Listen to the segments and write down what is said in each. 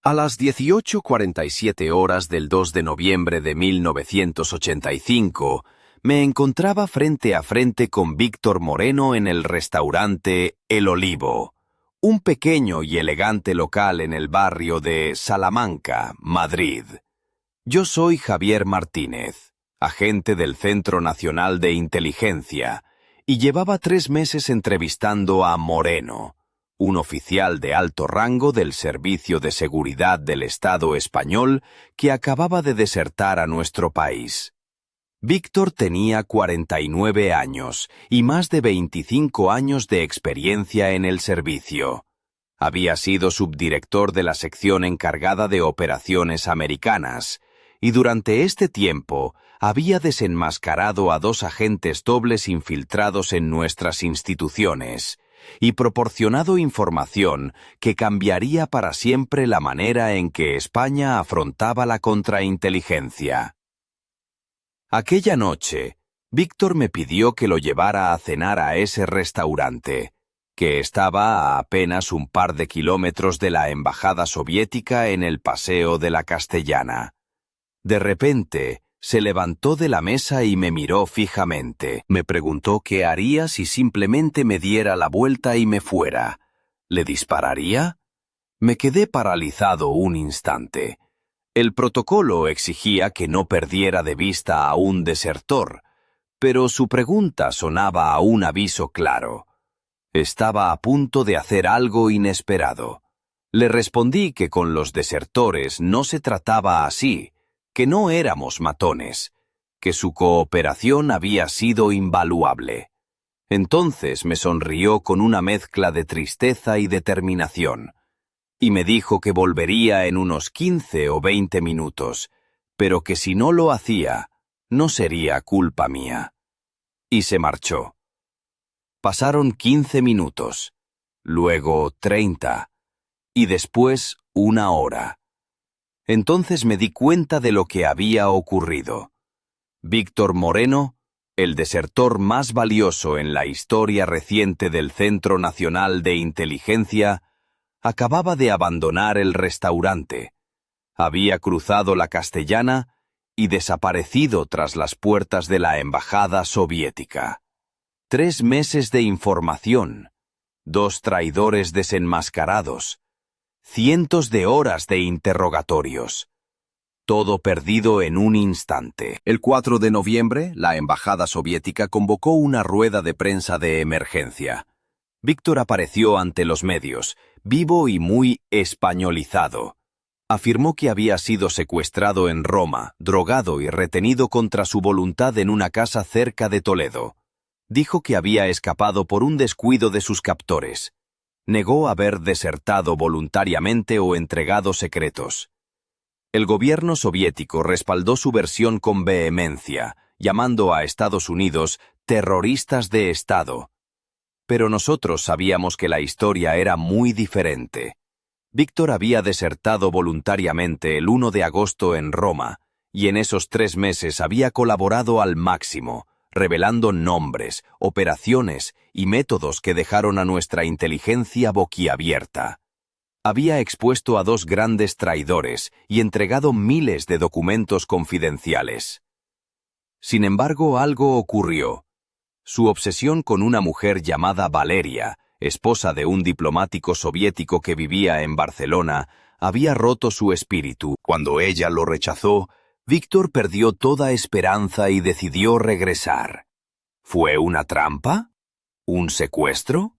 A las 18:47 horas del 2 de noviembre de 1985, me encontraba frente a frente con Víctor Moreno en el restaurante El Olivo, un pequeño y elegante local en el barrio de Salamanca, Madrid. Yo soy Javier Martínez, agente del Centro Nacional de Inteligencia, y llevaba 3 meses entrevistando a Moreno, un oficial de alto rango del Servicio de Seguridad del Estado español que acababa de desertar a nuestro país. Víctor tenía 49 años y más de 25 años de experiencia en el servicio. Había sido subdirector de la sección encargada de operaciones americanas, y durante este tiempo había desenmascarado a 2 agentes dobles infiltrados en nuestras instituciones y proporcionado información que cambiaría para siempre la manera en que España afrontaba la contrainteligencia. Aquella noche, Víctor me pidió que lo llevara a cenar a ese restaurante, que estaba a apenas un par de kilómetros de la embajada soviética en el Paseo de la Castellana. De repente, se levantó de la mesa y me miró fijamente. Me preguntó qué haría si simplemente me diera la vuelta y me fuera. ¿Le dispararía? Me quedé paralizado un instante. El protocolo exigía que no perdiera de vista a un desertor, pero su pregunta sonaba a un aviso claro. Estaba a punto de hacer algo inesperado. Le respondí que con los desertores no se trataba así, que no éramos matones, que su cooperación había sido invaluable. Entonces me sonrió con una mezcla de tristeza y determinación, y me dijo que volvería en unos 15 o 20 minutos, pero que si no lo hacía, no sería culpa mía. Y se marchó. Pasaron 15 minutos, luego 30, y después 1 hora. Entonces me di cuenta de lo que había ocurrido. Víctor Moreno, el desertor más valioso en la historia reciente del Centro Nacional de Inteligencia, acababa de abandonar el restaurante. Había cruzado la Castellana y desaparecido tras las puertas de la embajada soviética. 3 meses de información, 2 traidores desenmascarados, cientos de horas de interrogatorios. Todo perdido en un instante. El 4 de noviembre, la embajada soviética convocó una rueda de prensa de emergencia. Víctor apareció ante los medios, vivo y muy españolizado. Afirmó que había sido secuestrado en Roma, drogado y retenido contra su voluntad en una casa cerca de Toledo. Dijo que había escapado por un descuido de sus captores. Negó haber desertado voluntariamente o entregado secretos. El gobierno soviético respaldó su versión con vehemencia, llamando a Estados Unidos terroristas de Estado. Pero nosotros sabíamos que la historia era muy diferente. Víctor había desertado voluntariamente el 1 de agosto en Roma, y en esos 3 meses había colaborado al máximo, revelando nombres, operaciones y métodos que dejaron a nuestra inteligencia boquiabierta. Había expuesto a 2 grandes traidores y entregado miles de documentos confidenciales. Sin embargo, algo ocurrió. Su obsesión con una mujer llamada Valeria, esposa de un diplomático soviético que vivía en Barcelona, había roto su espíritu. Cuando ella lo rechazó, Víctor perdió toda esperanza y decidió regresar. ¿Fue una trampa? ¿Un secuestro?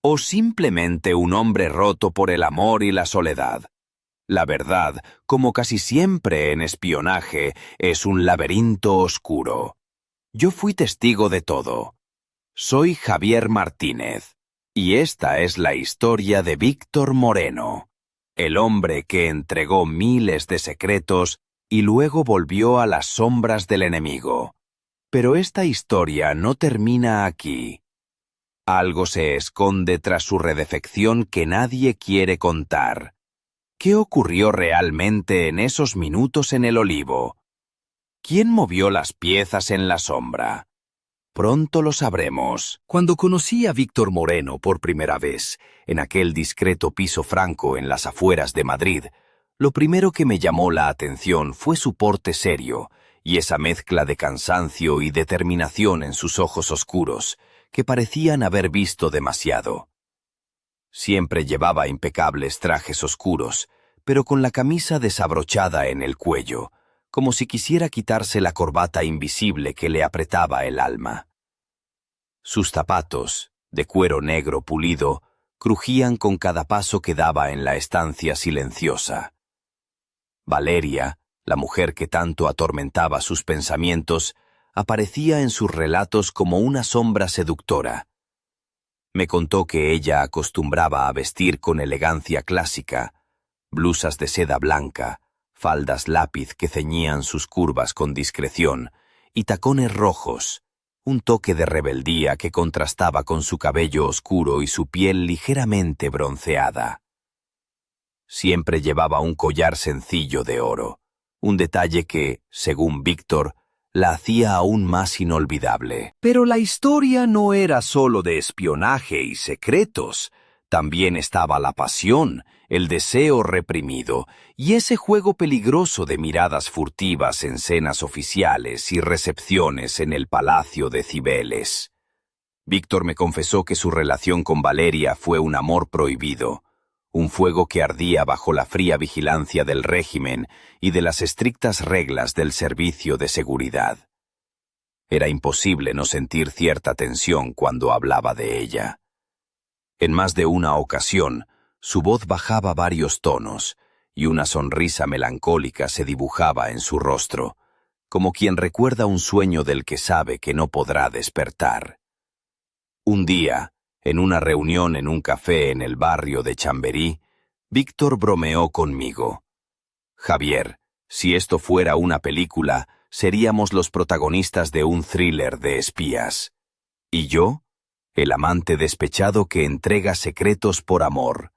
¿O simplemente un hombre roto por el amor y la soledad? La verdad, como casi siempre en espionaje, es un laberinto oscuro. Yo fui testigo de todo. Soy Javier Martínez, y esta es la historia de Víctor Moreno, el hombre que entregó miles de secretos y luego volvió a las sombras del enemigo. Pero esta historia no termina aquí. Algo se esconde tras su redefección que nadie quiere contar. ¿Qué ocurrió realmente en esos minutos en el Olivo? ¿Quién movió las piezas en la sombra? Pronto lo sabremos. Cuando conocí a Víctor Moreno por primera vez, en aquel discreto piso franco en las afueras de Madrid, Lo primero que me llamó la atención fue su porte serio y esa mezcla de cansancio y determinación en sus ojos oscuros, que parecían haber visto demasiado. Siempre llevaba impecables trajes oscuros, pero con la camisa desabrochada en el cuello, como si quisiera quitarse la corbata invisible que le apretaba el alma. Sus zapatos, de cuero negro pulido, crujían con cada paso que daba en la estancia silenciosa. Valeria, la mujer que tanto atormentaba sus pensamientos, aparecía en sus relatos como una sombra seductora. Me contó que ella acostumbraba a vestir con elegancia clásica, blusas de seda blanca, faldas lápiz que ceñían sus curvas con discreción, y tacones rojos, un toque de rebeldía que contrastaba con su cabello oscuro y su piel ligeramente bronceada. Siempre llevaba un collar sencillo de oro, un detalle que, según Víctor, la hacía aún más inolvidable. Pero la historia no era solo de espionaje y secretos. También estaba la pasión, el deseo reprimido y ese juego peligroso de miradas furtivas en cenas oficiales y recepciones en el palacio de Cibeles. Víctor me confesó que su relación con Valeria fue un amor prohibido, un fuego que ardía bajo la fría vigilancia del régimen y de las estrictas reglas del servicio de seguridad. Era imposible no sentir cierta tensión cuando hablaba de ella. En más de una ocasión, su voz bajaba varios tonos y una sonrisa melancólica se dibujaba en su rostro, como quien recuerda un sueño del que sabe que no podrá despertar. Un día, en una reunión en un café en el barrio de Chamberí, Víctor bromeó conmigo. «Javier, si esto fuera una película, seríamos los protagonistas de un thriller de espías. ¿Y yo? El amante despechado que entrega secretos por amor,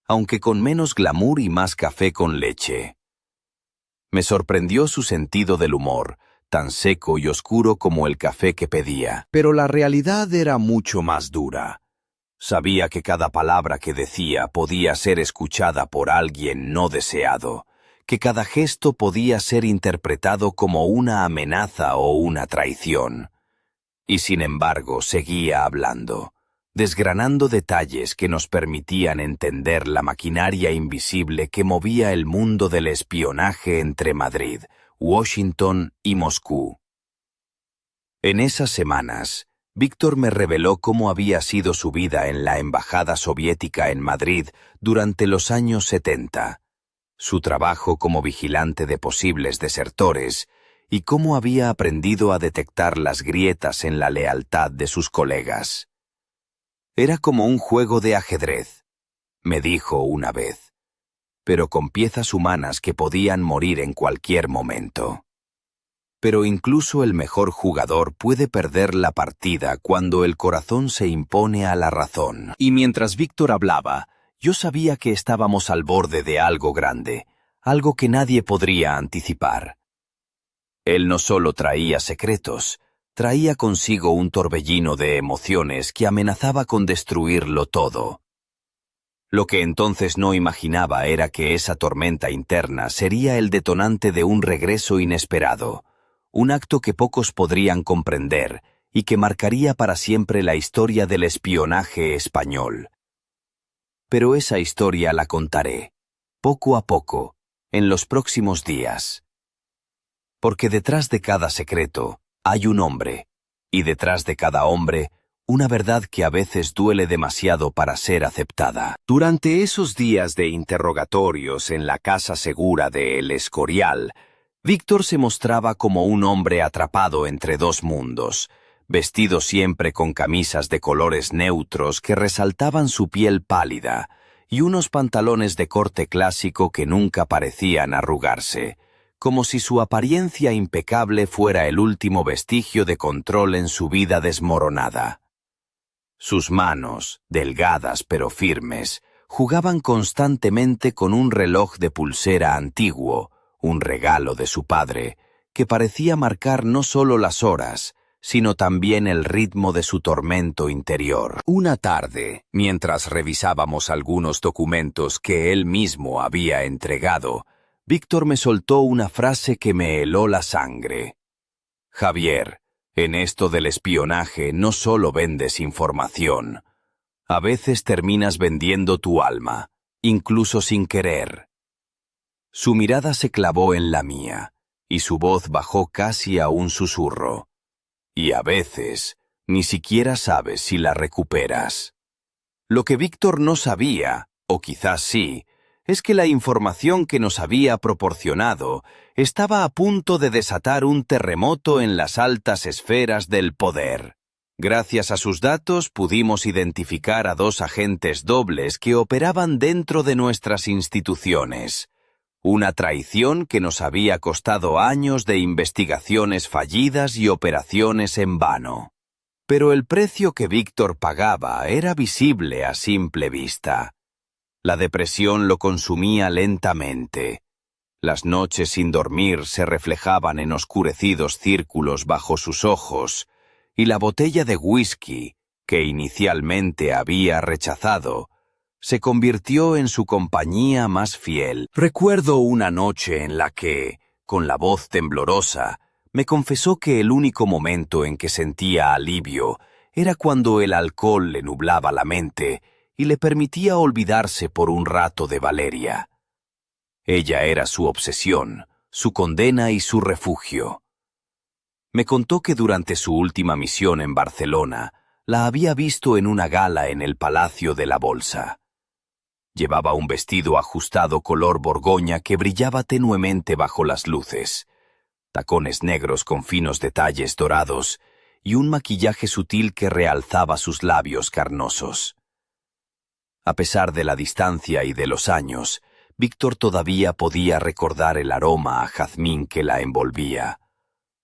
aunque con menos glamour y más café con leche». Me sorprendió su sentido del humor, tan seco y oscuro como el café que pedía. Pero la realidad era mucho más dura. Sabía que cada palabra que decía podía ser escuchada por alguien no deseado, que cada gesto podía ser interpretado como una amenaza o una traición. Y sin embargo seguía hablando, desgranando detalles que nos permitían entender la maquinaria invisible que movía el mundo del espionaje entre Madrid, Washington y Moscú. En esas semanas, Víctor me reveló cómo había sido su vida en la embajada soviética en Madrid durante los años 70, su trabajo como vigilante de posibles desertores y cómo había aprendido a detectar las grietas en la lealtad de sus colegas. Era como un juego de ajedrez, me dijo una vez, pero con piezas humanas que podían morir en cualquier momento. Pero incluso el mejor jugador puede perder la partida cuando el corazón se impone a la razón. Y mientras Víctor hablaba, yo sabía que estábamos al borde de algo grande, algo que nadie podría anticipar. Él no solo traía secretos, traía consigo un torbellino de emociones que amenazaba con destruirlo todo. Lo que entonces no imaginaba era que esa tormenta interna sería el detonante de un regreso inesperado, un acto que pocos podrían comprender y que marcaría para siempre la historia del espionaje español. Pero esa historia la contaré, poco a poco, en los próximos días. Porque detrás de cada secreto hay un hombre, y detrás de cada hombre, una verdad que a veces duele demasiado para ser aceptada. Durante esos días de interrogatorios en la casa segura de El Escorial, Víctor se mostraba como un hombre atrapado entre dos mundos, vestido siempre con camisas de colores neutros que resaltaban su piel pálida y unos pantalones de corte clásico que nunca parecían arrugarse, como si su apariencia impecable fuera el último vestigio de control en su vida desmoronada. Sus manos, delgadas pero firmes, jugaban constantemente con un reloj de pulsera antiguo, un regalo de su padre, que parecía marcar no solo las horas, sino también el ritmo de su tormento interior. Una tarde, mientras revisábamos algunos documentos que él mismo había entregado, Víctor me soltó una frase que me heló la sangre. Javier, en esto del espionaje no solo vendes información. A veces terminas vendiendo tu alma, incluso sin querer. Su mirada se clavó en la mía, y su voz bajó casi a un susurro. Y a veces, ni siquiera sabes si la recuperas. Lo que Víctor no sabía, o quizás sí, es que la información que nos había proporcionado estaba a punto de desatar un terremoto en las altas esferas del poder. Gracias a sus datos pudimos identificar a 2 agentes dobles que operaban dentro de nuestras instituciones. Una traición que nos había costado años de investigaciones fallidas y operaciones en vano. Pero el precio que Víctor pagaba era visible a simple vista. La depresión lo consumía lentamente. Las noches sin dormir se reflejaban en oscurecidos círculos bajo sus ojos, y la botella de whisky, que inicialmente había rechazado, se convirtió en su compañía más fiel. Recuerdo una noche en la que, con la voz temblorosa, me confesó que el único momento en que sentía alivio era cuando el alcohol le nublaba la mente y le permitía olvidarse por un rato de Valeria. Ella era su obsesión, su condena y su refugio. Me contó que durante su última misión en Barcelona, la había visto en una gala en el Palacio de la Bolsa. Llevaba un vestido ajustado color borgoña que brillaba tenuemente bajo las luces, tacones negros con finos detalles dorados y un maquillaje sutil que realzaba sus labios carnosos. A pesar de la distancia y de los años, Víctor todavía podía recordar el aroma a jazmín que la envolvía,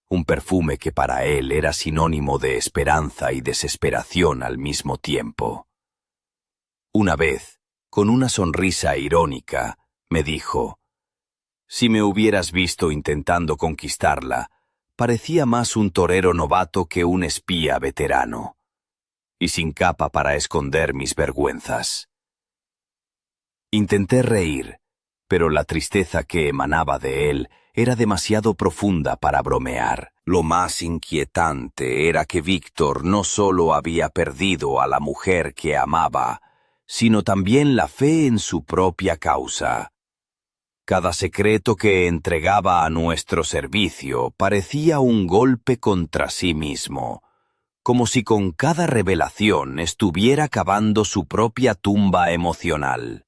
un perfume que para él era sinónimo de esperanza y desesperación al mismo tiempo. Una vez, con una sonrisa irónica, me dijo: «Si me hubieras visto intentando conquistarla, parecía más un torero novato que un espía veterano, y sin capa para esconder mis vergüenzas». Intenté reír, pero la tristeza que emanaba de él era demasiado profunda para bromear. Lo más inquietante era que Víctor no solo había perdido a la mujer que amaba, sino también la fe en su propia causa. Cada secreto que entregaba a nuestro servicio parecía un golpe contra sí mismo, como si con cada revelación estuviera cavando su propia tumba emocional.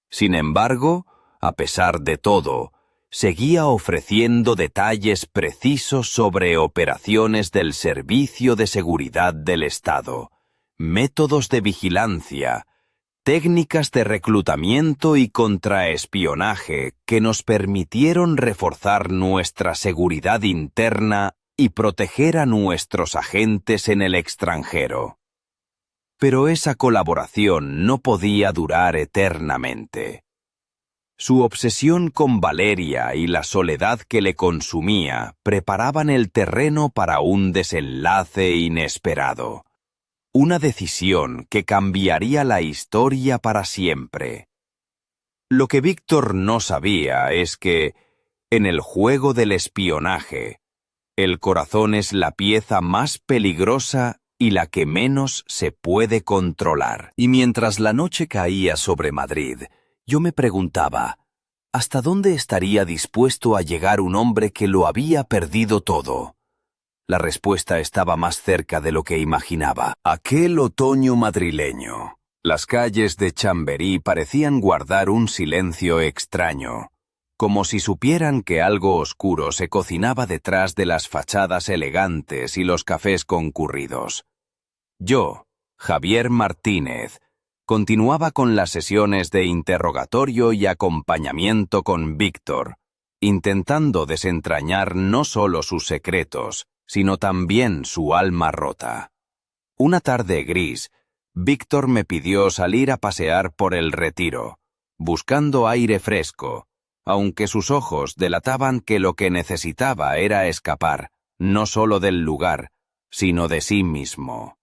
Sin embargo, a pesar de todo, seguía ofreciendo detalles precisos sobre operaciones del Servicio de Seguridad del Estado, métodos de vigilancia, técnicas de reclutamiento y contraespionaje que nos permitieron reforzar nuestra seguridad interna y proteger a nuestros agentes en el extranjero. Pero esa colaboración no podía durar eternamente. Su obsesión con Valeria y la soledad que le consumía preparaban el terreno para un desenlace inesperado. Una decisión que cambiaría la historia para siempre. Lo que Víctor no sabía es que, en el juego del espionaje, el corazón es la pieza más peligrosa y la que menos se puede controlar. Y mientras la noche caía sobre Madrid, yo me preguntaba, ¿hasta dónde estaría dispuesto a llegar un hombre que lo había perdido todo? La respuesta estaba más cerca de lo que imaginaba. Aquel otoño madrileño, las calles de Chamberí parecían guardar un silencio extraño, como si supieran que algo oscuro se cocinaba detrás de las fachadas elegantes y los cafés concurridos. Yo, Javier Martínez, continuaba con las sesiones de interrogatorio y acompañamiento con Víctor, intentando desentrañar no solo sus secretos, sino también su alma rota. Una tarde gris, Víctor me pidió salir a pasear por el Retiro, buscando aire fresco, aunque sus ojos delataban que lo que necesitaba era escapar, no solo del lugar, sino de sí mismo.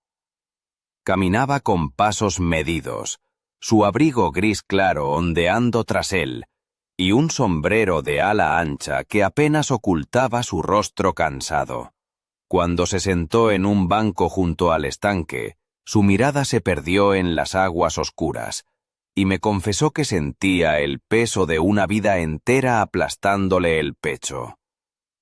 Caminaba con pasos medidos, su abrigo gris claro ondeando tras él, y un sombrero de ala ancha que apenas ocultaba su rostro cansado. Cuando se sentó en un banco junto al estanque, su mirada se perdió en las aguas oscuras, y me confesó que sentía el peso de una vida entera aplastándole el pecho.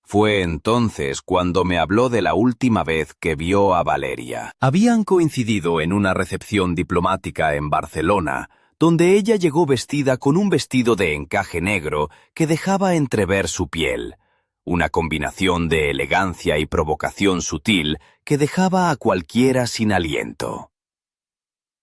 Fue entonces cuando me habló de la última vez que vio a Valeria. Habían coincidido en una recepción diplomática en Barcelona, donde ella llegó vestida con un vestido de encaje negro que dejaba entrever su piel, una combinación de elegancia y provocación sutil que dejaba a cualquiera sin aliento.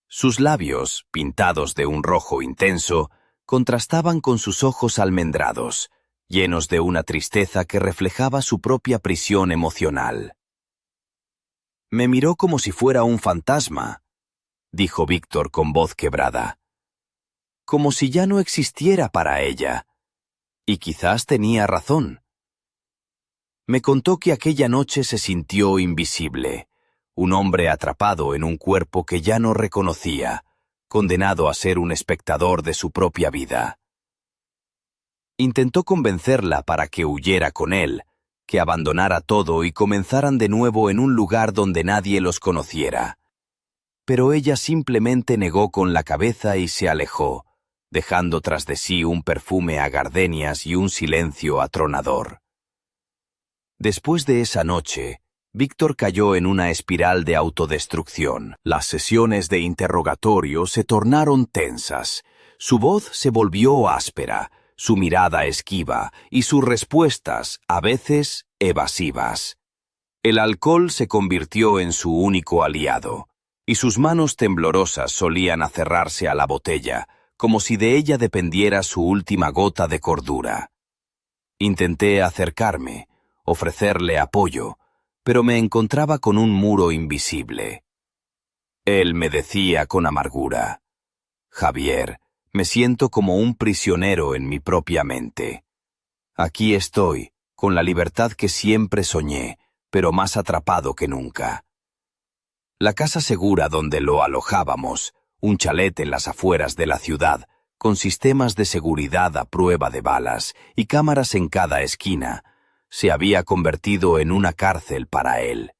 Sus labios, pintados de un rojo intenso, contrastaban con sus ojos almendrados, llenos de una tristeza que reflejaba su propia prisión emocional. «Me miró como si fuera un fantasma», dijo Víctor con voz quebrada. «Como si ya no existiera para ella. Y quizás tenía razón. Me contó que aquella noche se sintió invisible, un hombre atrapado en un cuerpo que ya no reconocía, condenado a ser un espectador de su propia vida. Intentó convencerla para que huyera con él, que abandonara todo y comenzaran de nuevo en un lugar donde nadie los conociera. Pero ella simplemente negó con la cabeza y se alejó, dejando tras de sí un perfume a gardenias y un silencio atronador. Después de esa noche, Víctor cayó en una espiral de autodestrucción. Las sesiones de interrogatorio se tornaron tensas, su voz se volvió áspera, su mirada esquiva y sus respuestas, a veces, evasivas. El alcohol se convirtió en su único aliado, y sus manos temblorosas solían aferrarse a la botella, como si de ella dependiera su última gota de cordura. Intenté acercarme, ofrecerle apoyo, pero me encontraba con un muro invisible. Él me decía con amargura: «Javier, me siento como un prisionero en mi propia mente. Aquí estoy, con la libertad que siempre soñé, pero más atrapado que nunca». La casa segura donde lo alojábamos, un chalet en las afueras de la ciudad, con sistemas de seguridad a prueba de balas y cámaras en cada esquina, se había convertido en una cárcel para él.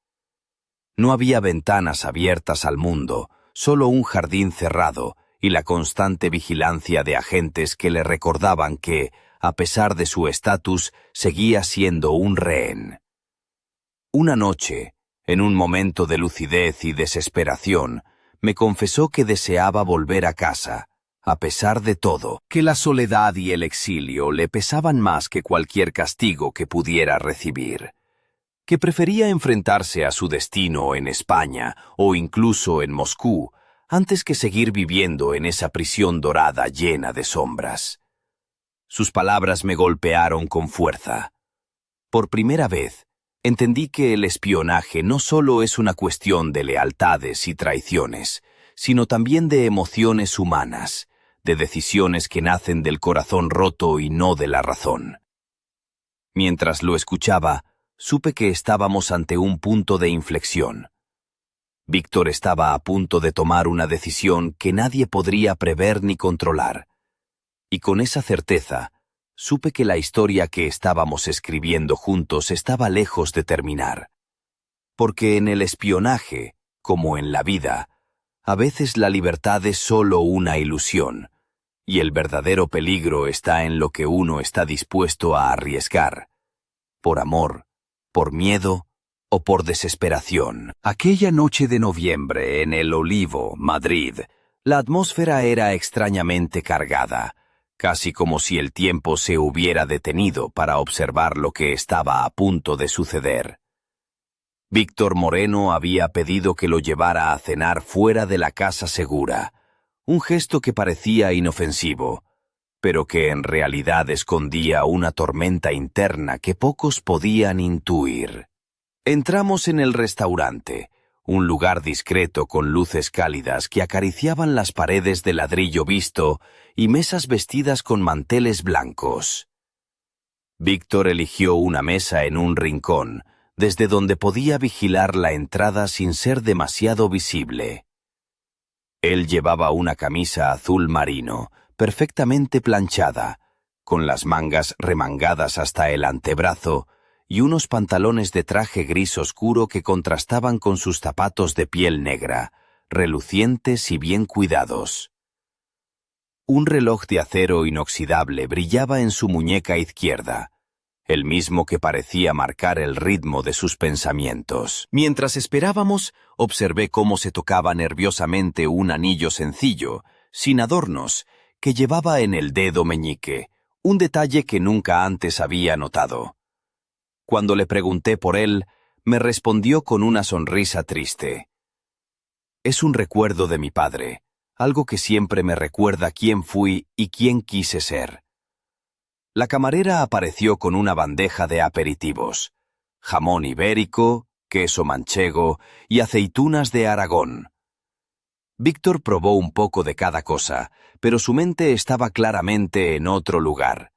No había ventanas abiertas al mundo, solo un jardín cerrado y la constante vigilancia de agentes que le recordaban que, a pesar de su estatus, seguía siendo un rehén. Una noche, en un momento de lucidez y desesperación, me confesó que deseaba volver a casa, a pesar de todo, que la soledad y el exilio le pesaban más que cualquier castigo que pudiera recibir, que prefería enfrentarse a su destino en España o incluso en Moscú, antes que seguir viviendo en esa prisión dorada llena de sombras. Sus palabras me golpearon con fuerza. Por primera vez, entendí que el espionaje no solo es una cuestión de lealtades y traiciones, sino también de emociones humanas, de decisiones que nacen del corazón roto y no de la razón. Mientras lo escuchaba, supe que estábamos ante un punto de inflexión. Víctor estaba a punto de tomar una decisión que nadie podría prever ni controlar. Y con esa certeza, supe que la historia que estábamos escribiendo juntos estaba lejos de terminar. Porque en el espionaje, como en la vida, a veces la libertad es solo una ilusión, y el verdadero peligro está en lo que uno está dispuesto a arriesgar, por amor, por miedo o por desesperación. Aquella noche de noviembre en El Olivo, Madrid, la atmósfera era extrañamente cargada, casi como si el tiempo se hubiera detenido para observar lo que estaba a punto de suceder. Víctor Moreno había pedido que lo llevara a cenar fuera de la casa segura, un gesto que parecía inofensivo, pero que en realidad escondía una tormenta interna que pocos podían intuir. Entramos en el restaurante, un lugar discreto con luces cálidas que acariciaban las paredes de ladrillo visto y mesas vestidas con manteles blancos. Víctor eligió una mesa en un rincón, desde donde podía vigilar la entrada sin ser demasiado visible. Él llevaba una camisa azul marino, perfectamente planchada, con las mangas remangadas hasta el antebrazo, y unos pantalones de traje gris oscuro que contrastaban con sus zapatos de piel negra, relucientes y bien cuidados. Un reloj de acero inoxidable brillaba en su muñeca izquierda, el mismo que parecía marcar el ritmo de sus pensamientos. Mientras esperábamos, observé cómo se tocaba nerviosamente un anillo sencillo, sin adornos, que llevaba en el dedo meñique, un detalle que nunca antes había notado. Cuando le pregunté por él, me respondió con una sonrisa triste. Es un recuerdo de mi padre, algo que siempre me recuerda quién fui y quién quise ser. La camarera apareció con una bandeja de aperitivos, jamón ibérico, queso manchego y aceitunas de Aragón. Víctor probó un poco de cada cosa, pero su mente estaba claramente en otro lugar.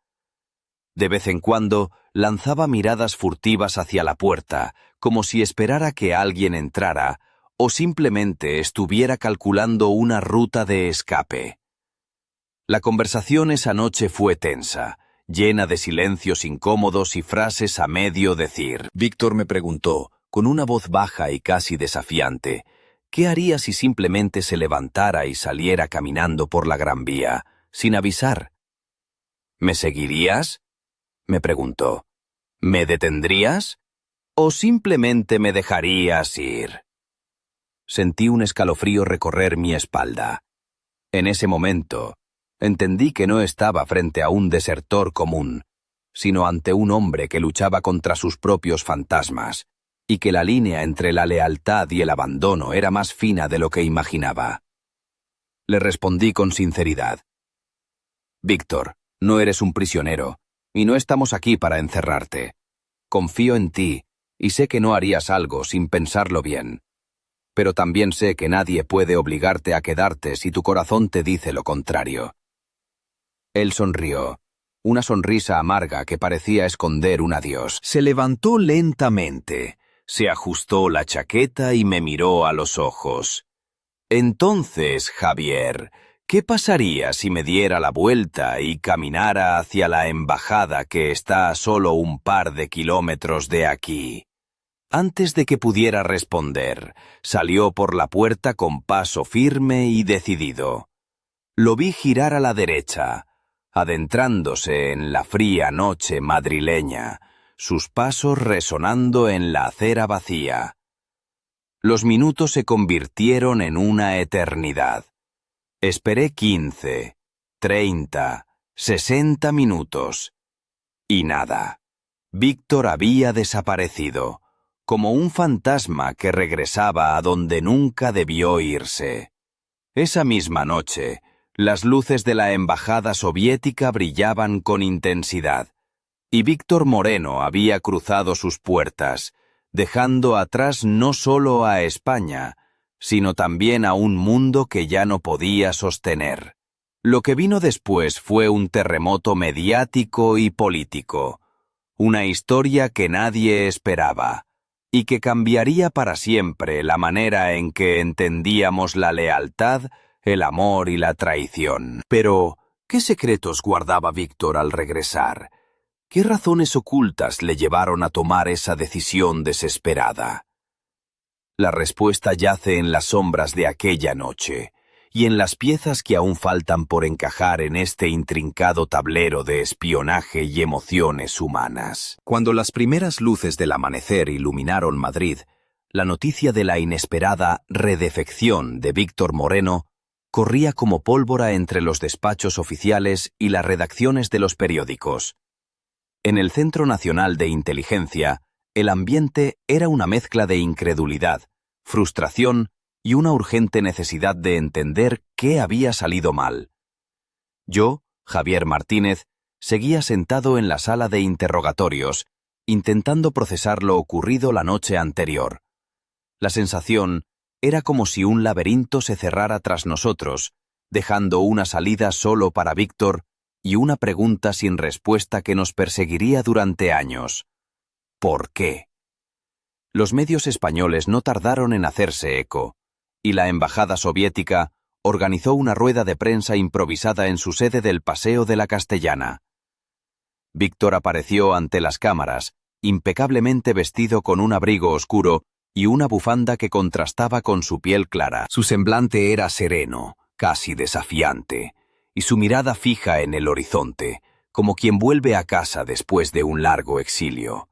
De vez en cuando lanzaba miradas furtivas hacia la puerta, como si esperara que alguien entrara, o simplemente estuviera calculando una ruta de escape. La conversación esa noche fue tensa, llena de silencios incómodos y frases a medio decir. Víctor me preguntó, con una voz baja y casi desafiante, ¿qué haría si simplemente se levantara y saliera caminando por la Gran Vía, sin avisar? ¿Me seguirías?, me preguntó. ¿Me detendrías? ¿O simplemente me dejarías ir? Sentí un escalofrío recorrer mi espalda. En ese momento, entendí que no estaba frente a un desertor común, sino ante un hombre que luchaba contra sus propios fantasmas, y que la línea entre la lealtad y el abandono era más fina de lo que imaginaba. Le respondí con sinceridad. Víctor, no eres un prisionero, y no estamos aquí para encerrarte. Confío en ti, y sé que no harías algo sin pensarlo bien. Pero también sé que nadie puede obligarte a quedarte si tu corazón te dice lo contrario. Él sonrió, una sonrisa amarga que parecía esconder un adiós. Se levantó lentamente, se ajustó la chaqueta y me miró a los ojos. Entonces, Javier, ¿qué pasaría si me diera la vuelta y caminara hacia la embajada que está a solo un par de kilómetros de aquí? Antes de que pudiera responder, salió por la puerta con paso firme y decidido. Lo vi girar a la derecha, adentrándose en la fría noche madrileña, sus pasos resonando en la acera vacía. Los minutos se convirtieron en una eternidad. Esperé 15, 30, 60 minutos. Y nada. Víctor había desaparecido, como un fantasma que regresaba a donde nunca debió irse. Esa misma noche, las luces de la embajada soviética brillaban con intensidad, y Víctor Moreno había cruzado sus puertas, dejando atrás no solo a España, sino también a un mundo que ya no podía sostener. Lo que vino después fue un terremoto mediático y político, una historia que nadie esperaba, y que cambiaría para siempre la manera en que entendíamos la lealtad, el amor y la traición. Pero, ¿qué secretos guardaba Víctor al regresar? ¿Qué razones ocultas le llevaron a tomar esa decisión desesperada? La respuesta yace en las sombras de aquella noche, y en las piezas que aún faltan por encajar en este intrincado tablero de espionaje y emociones humanas. Cuando las primeras luces del amanecer iluminaron Madrid, la noticia de la inesperada redefección de Víctor Moreno corría como pólvora entre los despachos oficiales y las redacciones de los periódicos. En el Centro Nacional de Inteligencia, el ambiente era una mezcla de incredulidad, frustración y una urgente necesidad de entender qué había salido mal. Yo, Javier Martínez, seguía sentado en la sala de interrogatorios, intentando procesar lo ocurrido la noche anterior. La sensación era como si un laberinto se cerrara tras nosotros, dejando una salida solo para Víctor y una pregunta sin respuesta que nos perseguiría durante años. ¿Por qué? Los medios españoles no tardaron en hacerse eco, y la embajada soviética organizó una rueda de prensa improvisada en su sede del Paseo de la Castellana. Víctor apareció ante las cámaras, impecablemente vestido con un abrigo oscuro y una bufanda que contrastaba con su piel clara. Su semblante era sereno, casi desafiante, y su mirada fija en el horizonte, como quien vuelve a casa después de un largo exilio.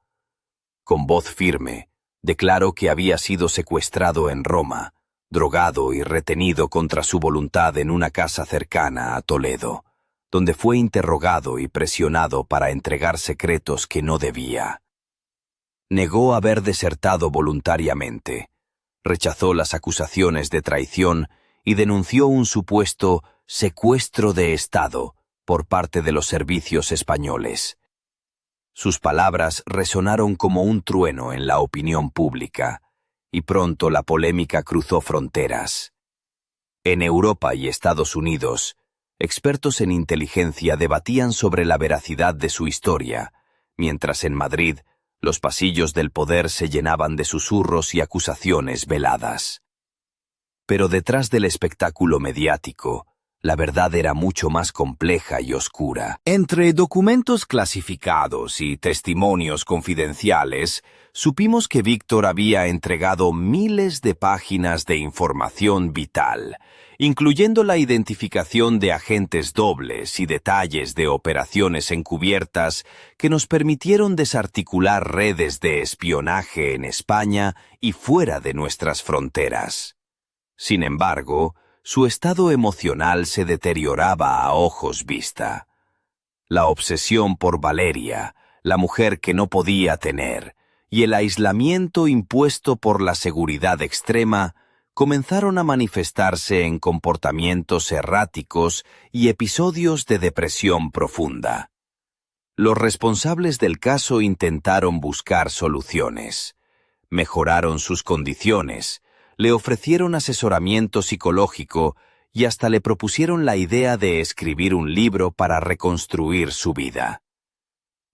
Con voz firme, declaró que había sido secuestrado en Roma, drogado y retenido contra su voluntad en una casa cercana a Toledo, donde fue interrogado y presionado para entregar secretos que no debía. Negó haber desertado voluntariamente, rechazó las acusaciones de traición y denunció un supuesto secuestro de Estado por parte de los servicios españoles. Sus palabras resonaron como un trueno en la opinión pública, y pronto la polémica cruzó fronteras. En Europa y Estados Unidos, expertos en inteligencia debatían sobre la veracidad de su historia, mientras en Madrid los pasillos del poder se llenaban de susurros y acusaciones veladas. Pero detrás del espectáculo mediático, la verdad era mucho más compleja y oscura. Entre documentos clasificados y testimonios confidenciales, supimos que Víctor había entregado miles de páginas de información vital, incluyendo la identificación de agentes dobles y detalles de operaciones encubiertas que nos permitieron desarticular redes de espionaje en España y fuera de nuestras fronteras. Sin embargo, su estado emocional se deterioraba a ojos vista. La obsesión por Valeria, la mujer que no podía tener, y el aislamiento impuesto por la seguridad extrema comenzaron a manifestarse en comportamientos erráticos y episodios de depresión profunda. Los responsables del caso intentaron buscar soluciones. Mejoraron sus condiciones, le ofrecieron asesoramiento psicológico y hasta le propusieron la idea de escribir un libro para reconstruir su vida.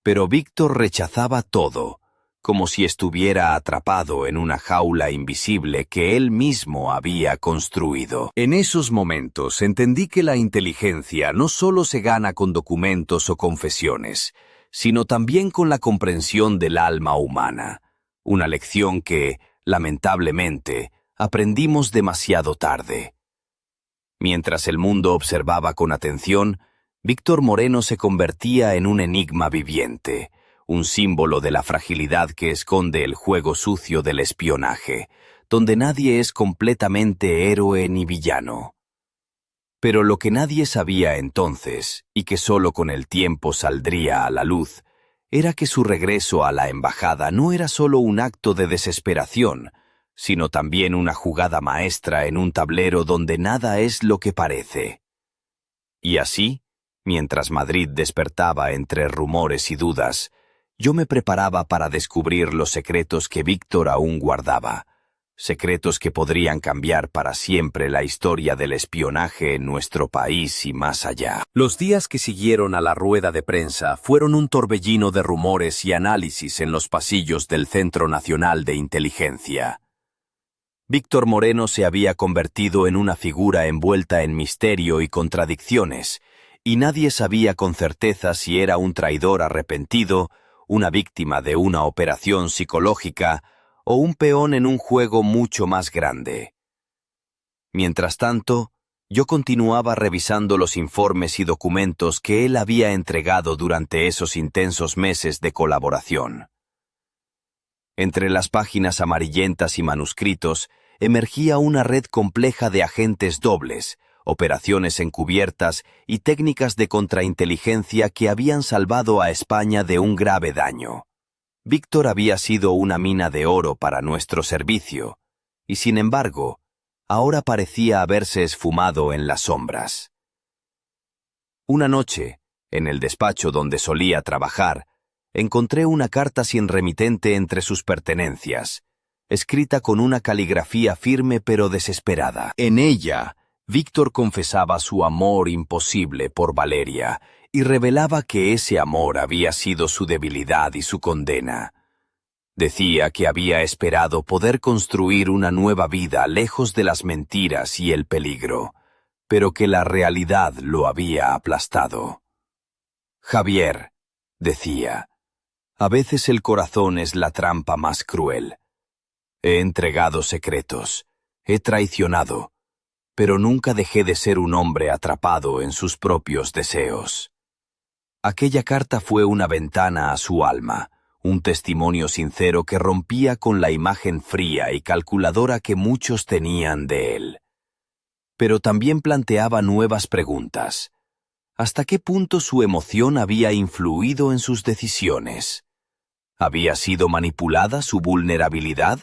Pero Víctor rechazaba todo, como si estuviera atrapado en una jaula invisible que él mismo había construido. En esos momentos entendí que la inteligencia no solo se gana con documentos o confesiones, sino también con la comprensión del alma humana, una lección que, lamentablemente, aprendimos demasiado tarde. Mientras el mundo observaba con atención, Víctor Moreno se convertía en un enigma viviente, un símbolo de la fragilidad que esconde el juego sucio del espionaje, donde nadie es completamente héroe ni villano. Pero lo que nadie sabía entonces, y que solo con el tiempo saldría a la luz, era que su regreso a la embajada no era solo un acto de desesperación, sino también una jugada maestra en un tablero donde nada es lo que parece. Y así, mientras Madrid despertaba entre rumores y dudas, yo me preparaba para descubrir los secretos que Víctor aún guardaba, secretos que podrían cambiar para siempre la historia del espionaje en nuestro país y más allá. Los días que siguieron a la rueda de prensa fueron un torbellino de rumores y análisis en los pasillos del Centro Nacional de Inteligencia. Víctor Moreno se había convertido en una figura envuelta en misterio y contradicciones, y nadie sabía con certeza si era un traidor arrepentido, una víctima de una operación psicológica o un peón en un juego mucho más grande. Mientras tanto, yo continuaba revisando los informes y documentos que él había entregado durante esos intensos meses de colaboración. Entre las páginas amarillentas y manuscritos emergía una red compleja de agentes dobles, operaciones encubiertas y técnicas de contrainteligencia que habían salvado a España de un grave daño. Víctor había sido una mina de oro para nuestro servicio, y sin embargo, ahora parecía haberse esfumado en las sombras. Una noche, en el despacho donde solía trabajar, encontré una carta sin remitente entre sus pertenencias, escrita con una caligrafía firme pero desesperada. En ella, Víctor confesaba su amor imposible por Valeria y revelaba que ese amor había sido su debilidad y su condena. Decía que había esperado poder construir una nueva vida lejos de las mentiras y el peligro, pero que la realidad lo había aplastado. Javier, decía, a veces el corazón es la trampa más cruel. He entregado secretos, he traicionado, pero nunca dejé de ser un hombre atrapado en sus propios deseos. Aquella carta fue una ventana a su alma, un testimonio sincero que rompía con la imagen fría y calculadora que muchos tenían de él. Pero también planteaba nuevas preguntas. ¿Hasta qué punto su emoción había influido en sus decisiones? ¿Había sido manipulada su vulnerabilidad?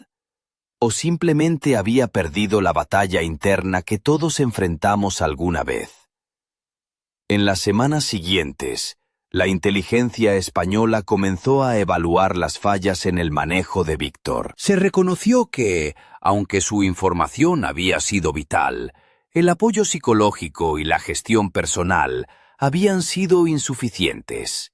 ¿O simplemente había perdido la batalla interna que todos enfrentamos alguna vez? En las semanas siguientes, la inteligencia española comenzó a evaluar las fallas en el manejo de Víctor. Se reconoció que, aunque su información había sido vital, el apoyo psicológico y la gestión personal habían sido insuficientes.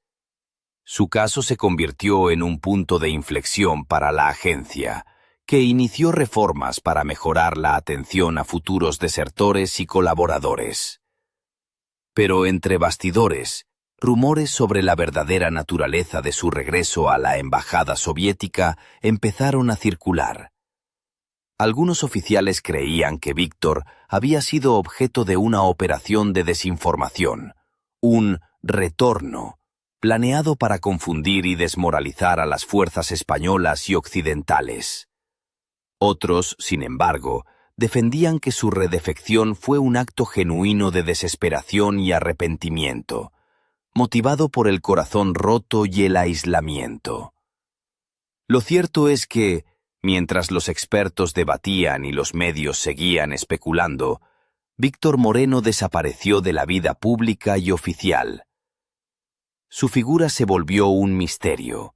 Su caso se convirtió en un punto de inflexión para la agencia, que inició reformas para mejorar la atención a futuros desertores y colaboradores. Pero entre bastidores, rumores sobre la verdadera naturaleza de su regreso a la embajada soviética empezaron a circular. Algunos oficiales creían que Víctor había sido objeto de una operación de desinformación, un retorno, planeado para confundir y desmoralizar a las fuerzas españolas y occidentales. Otros, sin embargo, defendían que su redefección fue un acto genuino de desesperación y arrepentimiento, motivado por el corazón roto y el aislamiento. Lo cierto es que, mientras los expertos debatían y los medios seguían especulando, Víctor Moreno desapareció de la vida pública y oficial. Su figura se volvió un misterio,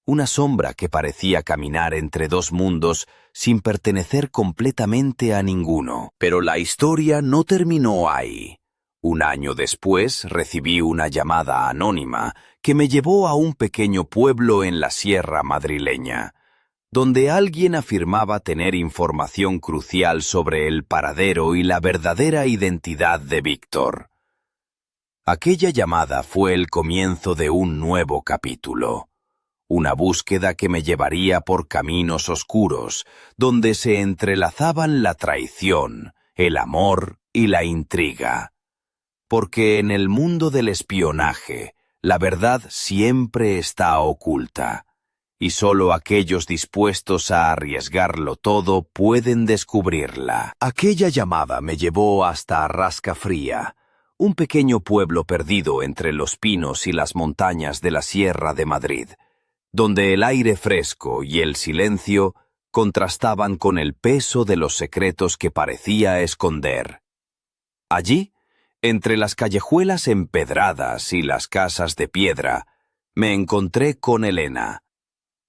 una sombra que parecía caminar entre dos mundos sin pertenecer completamente a ninguno. Pero la historia no terminó ahí. Un año después recibí una llamada anónima que me llevó a un pequeño pueblo en la sierra madrileña, donde alguien afirmaba tener información crucial sobre el paradero y la verdadera identidad de Víctor. Aquella llamada fue el comienzo de un nuevo capítulo, una búsqueda que me llevaría por caminos oscuros, donde se entrelazaban la traición, el amor y la intriga. Porque en el mundo del espionaje, la verdad siempre está oculta, y solo aquellos dispuestos a arriesgarlo todo pueden descubrirla. Aquella llamada me llevó hasta Rascafría, un pequeño pueblo perdido entre los pinos y las montañas de la Sierra de Madrid, donde el aire fresco y el silencio contrastaban con el peso de los secretos que parecía esconder. Allí, entre las callejuelas empedradas y las casas de piedra, me encontré con Elena,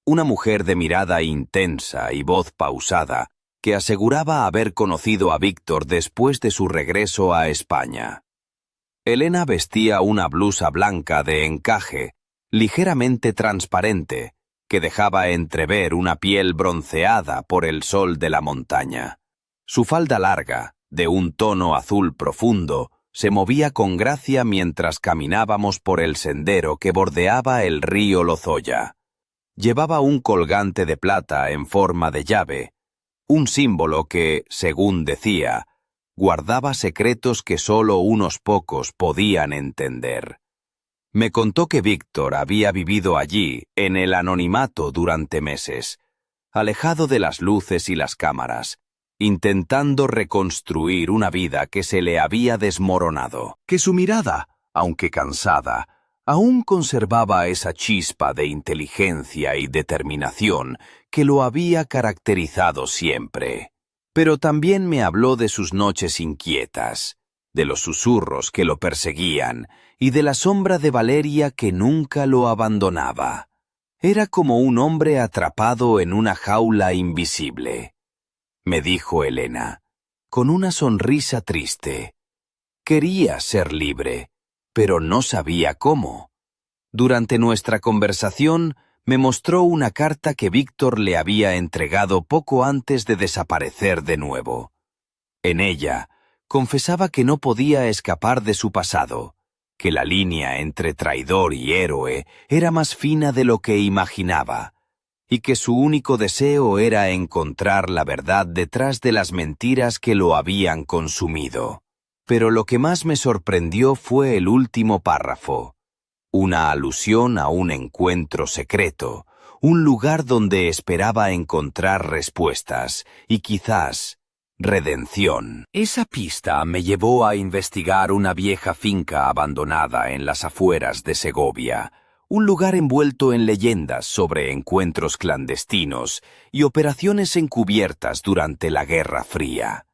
una mujer de mirada intensa y voz pausada que aseguraba haber conocido a Víctor después de su regreso a España. Elena vestía una blusa blanca de encaje, ligeramente transparente, que dejaba entrever una piel bronceada por el sol de la montaña. Su falda larga, de un tono azul profundo, se movía con gracia mientras caminábamos por el sendero que bordeaba el río Lozoya. Llevaba un colgante de plata en forma de llave, un símbolo que, según decía, guardaba secretos que solo unos pocos podían entender. Me contó que Víctor había vivido allí, en el anonimato durante meses, alejado de las luces y las cámaras, intentando reconstruir una vida que se le había desmoronado. Que su mirada, aunque cansada, aún conservaba esa chispa de inteligencia y determinación que lo había caracterizado siempre. Pero también me habló de sus noches inquietas, de los susurros que lo perseguían y de la sombra de Valeria que nunca lo abandonaba. Era como un hombre atrapado en una jaula invisible. Me dijo Elena, con una sonrisa triste. Quería ser libre, pero no sabía cómo. Durante nuestra conversación me mostró una carta que Víctor le había entregado poco antes de desaparecer de nuevo. En ella, confesaba que no podía escapar de su pasado, que la línea entre traidor y héroe era más fina de lo que imaginaba, y que su único deseo era encontrar la verdad detrás de las mentiras que lo habían consumido. Pero lo que más me sorprendió fue el último párrafo, una alusión a un encuentro secreto, un lugar donde esperaba encontrar respuestas y quizás redención. Esa pista me llevó a investigar una vieja finca abandonada en las afueras de Segovia, un lugar envuelto en leyendas sobre encuentros clandestinos y operaciones encubiertas durante la Guerra Fría.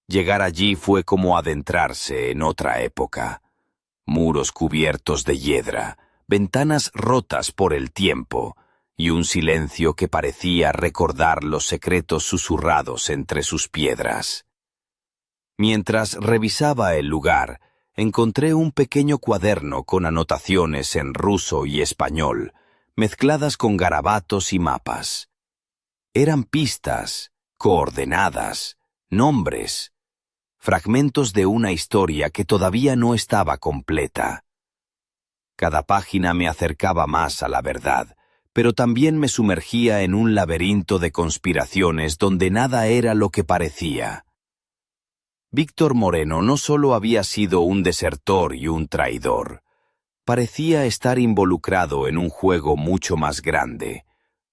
Llegar allí fue como adentrarse en otra época. Muros cubiertos de hiedra, ventanas rotas por el tiempo, y un silencio que parecía recordar los secretos susurrados entre sus piedras. Mientras revisaba el lugar, encontré un pequeño cuaderno con anotaciones en ruso y español, mezcladas con garabatos y mapas. Eran pistas, coordenadas, nombres, fragmentos de una historia que todavía no estaba completa. Cada página me acercaba más a la verdad, pero también me sumergía en un laberinto de conspiraciones donde nada era lo que parecía. Víctor Moreno no solo había sido un desertor y un traidor, parecía estar involucrado en un juego mucho más grande,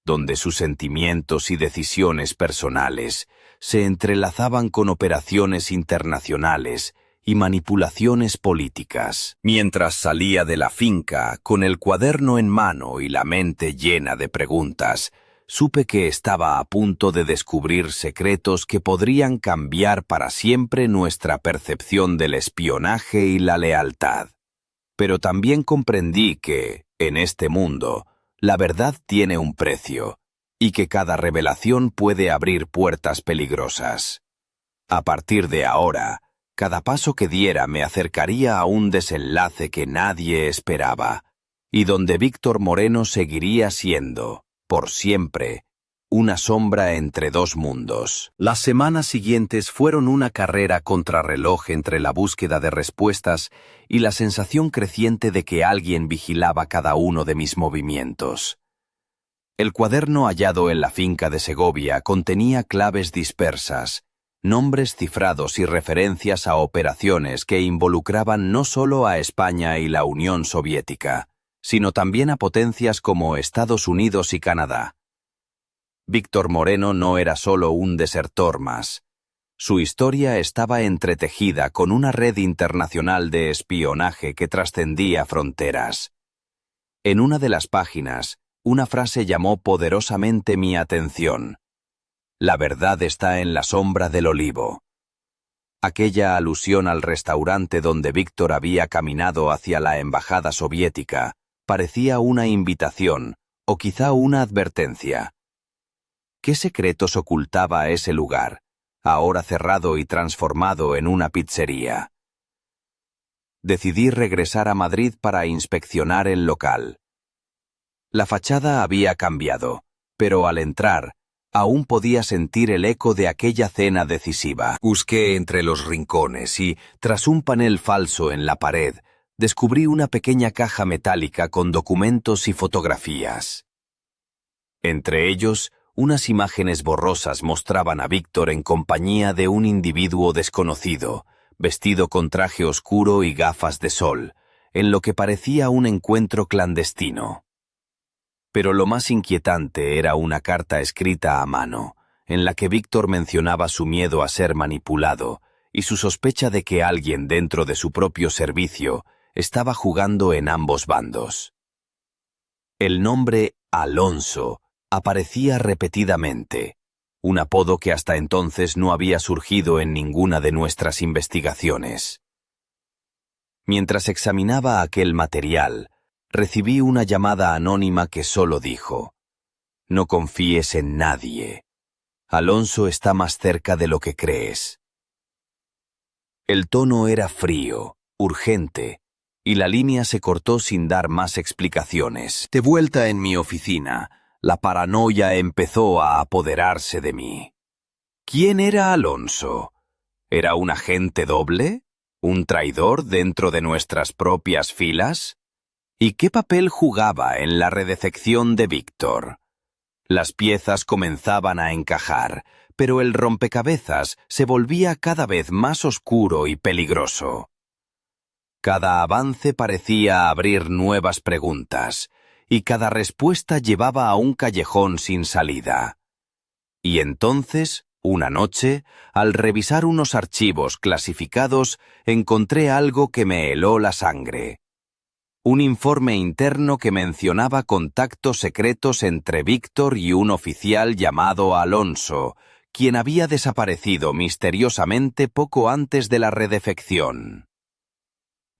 donde sus sentimientos y decisiones personales se entrelazaban con operaciones internacionales y manipulaciones políticas. Mientras salía de la finca, con el cuaderno en mano y la mente llena de preguntas, supe que estaba a punto de descubrir secretos que podrían cambiar para siempre nuestra percepción del espionaje y la lealtad. Pero también comprendí que, en este mundo, la verdad tiene un precio, y que cada revelación puede abrir puertas peligrosas. A partir de ahora, cada paso que diera me acercaría a un desenlace que nadie esperaba, y donde Víctor Moreno seguiría siendo, por siempre, una sombra entre dos mundos. Las semanas siguientes fueron una carrera contrarreloj entre la búsqueda de respuestas y la sensación creciente de que alguien vigilaba cada uno de mis movimientos. El cuaderno hallado en la finca de Segovia contenía claves dispersas, nombres cifrados y referencias a operaciones que involucraban no solo a España y la Unión Soviética, sino también a potencias como Estados Unidos y Canadá. Víctor Moreno no era solo un desertor más. Su historia estaba entretejida con una red internacional de espionaje que trascendía fronteras. En una de las páginas, una frase llamó poderosamente mi atención. La verdad está en la sombra del olivo. Aquella alusión al restaurante donde Víctor había caminado hacia la embajada soviética parecía una invitación, o quizá una advertencia. ¿Qué secretos ocultaba ese lugar, ahora cerrado y transformado en una pizzería? Decidí regresar a Madrid para inspeccionar el local. La fachada había cambiado, pero al entrar, aún podía sentir el eco de aquella cena decisiva. Busqué entre los rincones y, tras un panel falso en la pared, descubrí una pequeña caja metálica con documentos y fotografías. Entre ellos, unas imágenes borrosas mostraban a Víctor en compañía de un individuo desconocido, vestido con traje oscuro y gafas de sol, en lo que parecía un encuentro clandestino. Pero lo más inquietante era una carta escrita a mano, en la que Víctor mencionaba su miedo a ser manipulado y su sospecha de que alguien dentro de su propio servicio estaba jugando en ambos bandos. El nombre Alonso aparecía repetidamente, un apodo que hasta entonces no había surgido en ninguna de nuestras investigaciones. Mientras examinaba aquel material, recibí una llamada anónima que solo dijo: «No confíes en nadie. Alonso está más cerca de lo que crees». El tono era frío, urgente, y la línea se cortó sin dar más explicaciones. De vuelta en mi oficina, la paranoia empezó a apoderarse de mí. ¿Quién era Alonso? ¿Era un agente doble? ¿Un traidor dentro de nuestras propias filas? ¿Y qué papel jugaba en la redefección de Víctor? Las piezas comenzaban a encajar, pero el rompecabezas se volvía cada vez más oscuro y peligroso. Cada avance parecía abrir nuevas preguntas, y cada respuesta llevaba a un callejón sin salida. Y entonces, una noche, al revisar unos archivos clasificados, encontré algo que me heló la sangre. Un informe interno que mencionaba contactos secretos entre Víctor y un oficial llamado Alonso, quien había desaparecido misteriosamente poco antes de la redefección.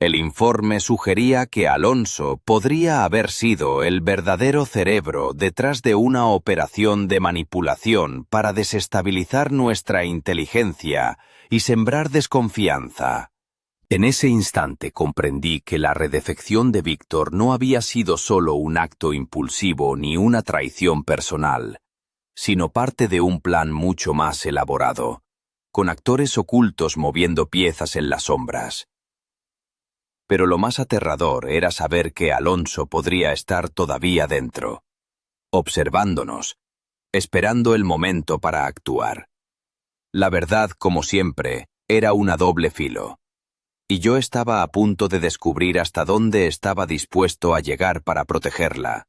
El informe sugería que Alonso podría haber sido el verdadero cerebro detrás de una operación de manipulación para desestabilizar nuestra inteligencia y sembrar desconfianza. En ese instante comprendí que la redefección de Víctor no había sido solo un acto impulsivo ni una traición personal, sino parte de un plan mucho más elaborado, con actores ocultos moviendo piezas en las sombras. Pero lo más aterrador era saber que Alonso podría estar todavía dentro, observándonos, esperando el momento para actuar. La verdad, como siempre, era una doble filo. Y yo estaba a punto de descubrir hasta dónde estaba dispuesto a llegar para protegerla,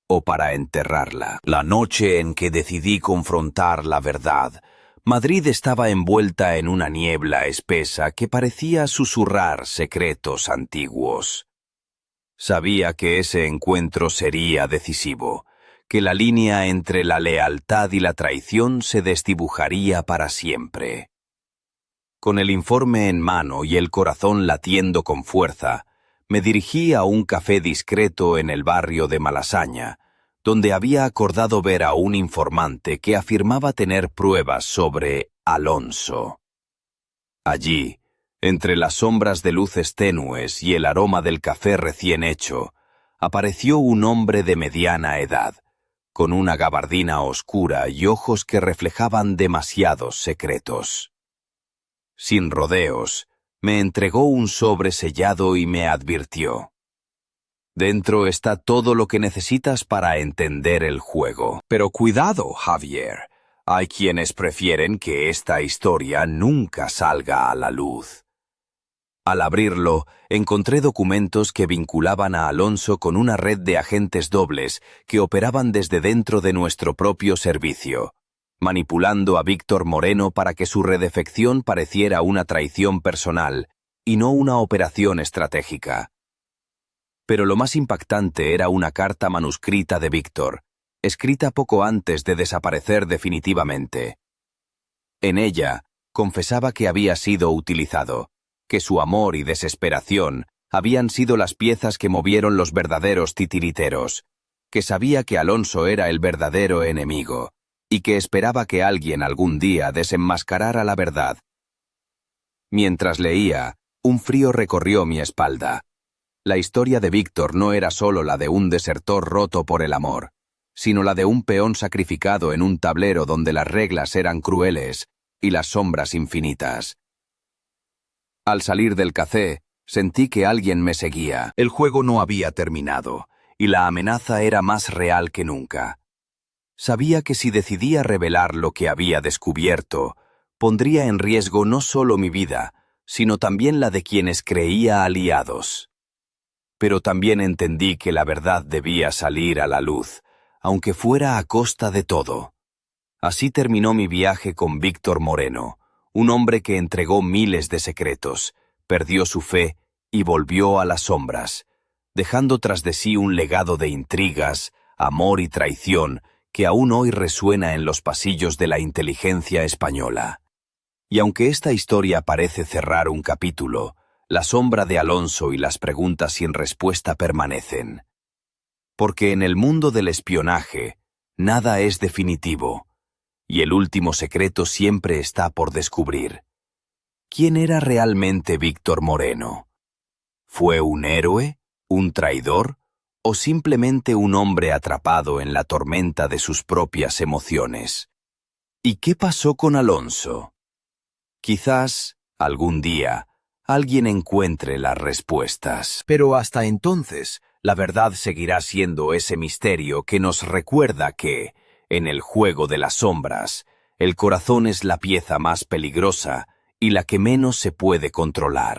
o para enterrarla. La noche en que decidí confrontar la verdad, Madrid estaba envuelta en una niebla espesa que parecía susurrar secretos antiguos. Sabía que ese encuentro sería decisivo, que la línea entre la lealtad y la traición se desdibujaría para siempre. Con el informe en mano y el corazón latiendo con fuerza, me dirigí a un café discreto en el barrio de Malasaña, donde había acordado ver a un informante que afirmaba tener pruebas sobre Alonso. Allí, entre las sombras de luces tenues y el aroma del café recién hecho, apareció un hombre de mediana edad, con una gabardina oscura y ojos que reflejaban demasiados secretos. Sin rodeos, me entregó un sobre sellado y me advirtió: dentro está todo lo que necesitas para entender el juego. Pero cuidado, Javier. Hay quienes prefieren que esta historia nunca salga a la luz. Al abrirlo, encontré documentos que vinculaban a Alonso con una red de agentes dobles que operaban desde dentro de nuestro propio servicio, manipulando a Víctor Moreno para que su redefección pareciera una traición personal y no una operación estratégica. Pero lo más impactante era una carta manuscrita de Víctor, escrita poco antes de desaparecer definitivamente. En ella, confesaba que había sido utilizado, que su amor y desesperación habían sido las piezas que movieron los verdaderos titiriteros, que sabía que Alonso era el verdadero enemigo, y que esperaba que alguien algún día desenmascarara la verdad. Mientras leía, un frío recorrió mi espalda. La historia de Víctor no era solo la de un desertor roto por el amor, sino la de un peón sacrificado en un tablero donde las reglas eran crueles y las sombras infinitas. Al salir del café, sentí que alguien me seguía. El juego no había terminado, y la amenaza era más real que nunca. Sabía que si decidía revelar lo que había descubierto, pondría en riesgo no solo mi vida, sino también la de quienes creía aliados. Pero también entendí que la verdad debía salir a la luz, aunque fuera a costa de todo. Así terminó mi viaje con Víctor Moreno, un hombre que entregó miles de secretos, perdió su fe y volvió a las sombras, dejando tras de sí un legado de intrigas, amor y traición que aún hoy resuena en los pasillos de la inteligencia española. Y aunque esta historia parece cerrar un capítulo, la sombra de Alonso y las preguntas sin respuesta permanecen. Porque en el mundo del espionaje, nada es definitivo, y el último secreto siempre está por descubrir. ¿Quién era realmente Víctor Moreno? ¿Fue un héroe? ¿Un traidor? ¿O simplemente un hombre atrapado en la tormenta de sus propias emociones? ¿Y qué pasó con Alonso? Quizás, algún día, alguien encuentre las respuestas. Pero hasta entonces, la verdad seguirá siendo ese misterio que nos recuerda que, en el juego de las sombras, el corazón es la pieza más peligrosa y la que menos se puede controlar.